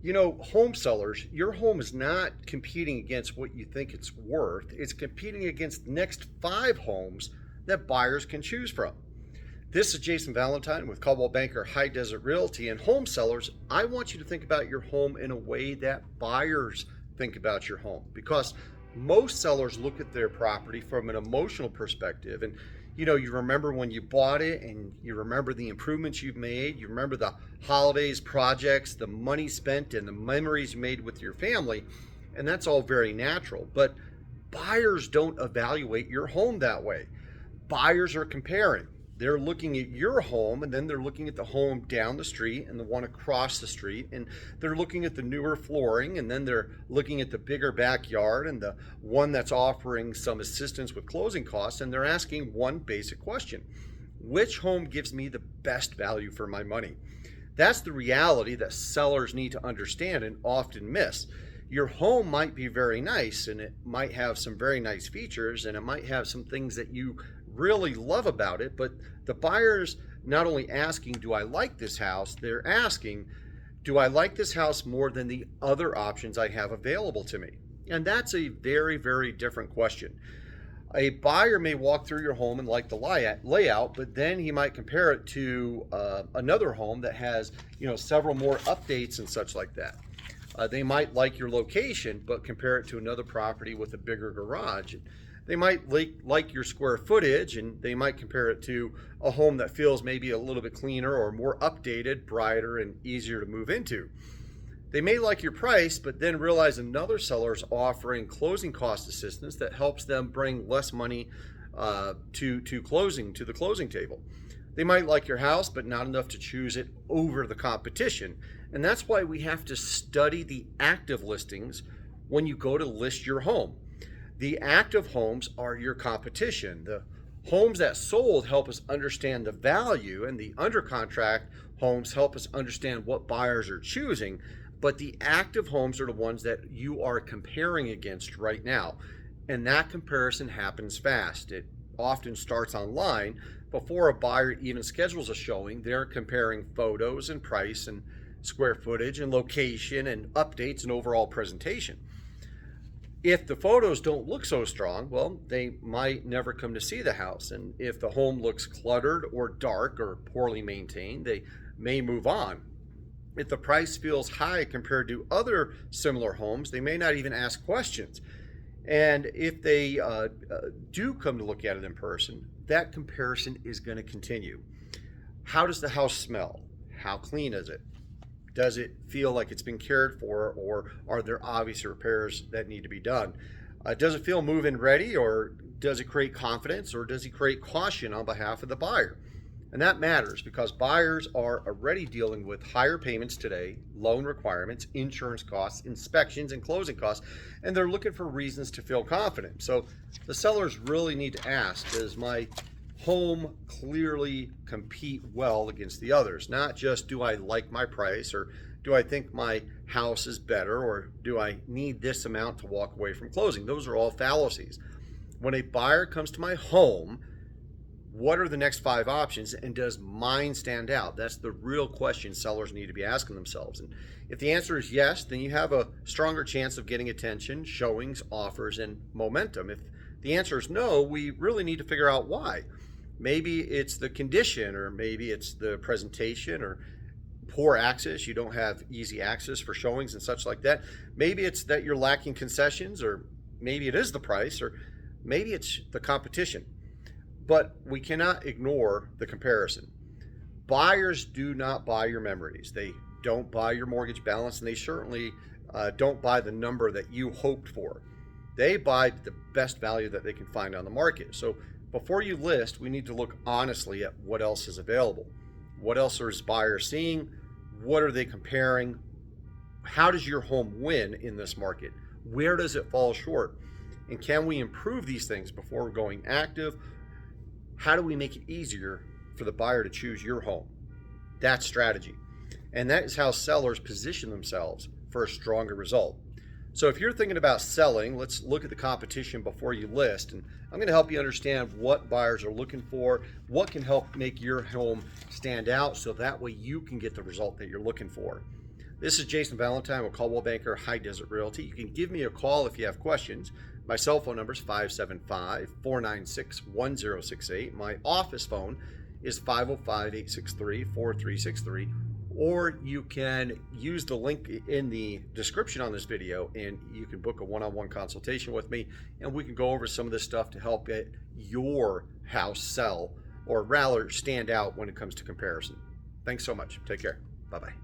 Home sellers, your home is not competing against what you think it's worth. It's competing against the next 5 homes that buyers can choose from. This is Jason Valentine with Coldwell Banker High Desert Realty. And home sellers, I want you to think about your home in a way that buyers think about your home, because most sellers look at their property from an emotional perspective. And you remember when you bought it, and you remember the improvements you've made, you remember the holidays, projects, the money spent, and the memories you made with your family, and that's all very natural. But buyers don't evaluate your home that way. Buyers are comparing. They're looking at your home, and then they're looking at the home down the street and the one across the street, and they're looking at the newer flooring, and then they're looking at the bigger backyard and the one that's offering some assistance with closing costs, and they're asking one basic question: which home gives me the best value for my money? That's the reality that sellers need to understand and often miss. Your home might be very nice, and it might have some very nice features, and it might have some things that you really love about it, but the buyer's not only asking, do I like this house? They're asking, do I like this house more than the other options I have available to me? And that's a very, very different question. A buyer may walk through your home and like the layout, but then he might compare it to another home that has, several more updates and such like that. They might like your location, but compare it to another property with a bigger garage. They might like your square footage, and they might compare it to a home that feels maybe a little bit cleaner or more updated, brighter, and easier to move into. They may like your price, but then realize another seller is offering closing cost assistance that helps them bring less money to the closing table. They might like your house, but not enough to choose it over the competition. And that's why we have to study the active listings when you go to list your home. The active homes are your competition. The homes that sold help us understand the value, and the under contract homes help us understand what buyers are choosing. But the active homes are the ones that you are comparing against right now. And that comparison happens fast. It often starts online. Before a buyer even schedules a showing, they're comparing photos and price and square footage and location and updates and overall presentation. If the photos don't look so strong, well, they might never come to see the house. And if the home looks cluttered or dark or poorly maintained, they may move on. If the price feels high compared to other similar homes, they may not even ask questions. And if they do come to look at it in person, that comparison is going to continue. How does the house smell? How clean is it? Does it feel like it's been cared for, or are there obvious repairs that need to be done? Does it feel move-in ready, or does it create confidence, or does it create caution on behalf of the buyer? And that matters, because buyers are already dealing with higher payments today, loan requirements, insurance costs, inspections, and closing costs, and they're looking for reasons to feel confident. So the sellers really need to ask, does my home clearly compete well against the others? Not just, do I like my price, or do I think my house is better, or do I need this amount to walk away from closing? Those are all fallacies. When a buyer comes to my home, what are the next 5 options, and does mine stand out? That's the real question sellers need to be asking themselves. And if the answer is yes, then you have a stronger chance of getting attention, showings, offers, and momentum. If the answer is no, we really need to figure out why. Maybe it's the condition, or maybe it's the presentation, or poor access. You don't have easy access for showings and such like that. Maybe it's that you're lacking concessions, or maybe it is the price, or maybe it's the competition. But we cannot ignore the comparison. Buyers do not buy your memories. They don't buy your mortgage balance, and they certainly don't buy the number that you hoped for. They buy the best value that they can find on the market. So before you list, we need to look honestly at what else is available. What else is buyers seeing? What are they comparing? How does your home win in this market? Where does it fall short? And can we improve these things before going active? How do we make it easier for the buyer to choose your home? That's strategy. And that is how sellers position themselves for a stronger result. So if you're thinking about selling, let's look at the competition before you list. And I'm going to help you understand what buyers are looking for, what can help make your home stand out, so that way you can get the result that you're looking for. This is Jason Valentine with Coldwell Banker High Desert Realty. You can give me a call if you have questions. My cell phone number is 575-496-1068. My office phone is 505-863-4363. Or you can use the link in the description on this video and you can book a one-on-one consultation with me, and we can go over some of this stuff to help get your house sell, or rather stand out when it comes to comparison. Thanks so much. Take care. Bye-bye.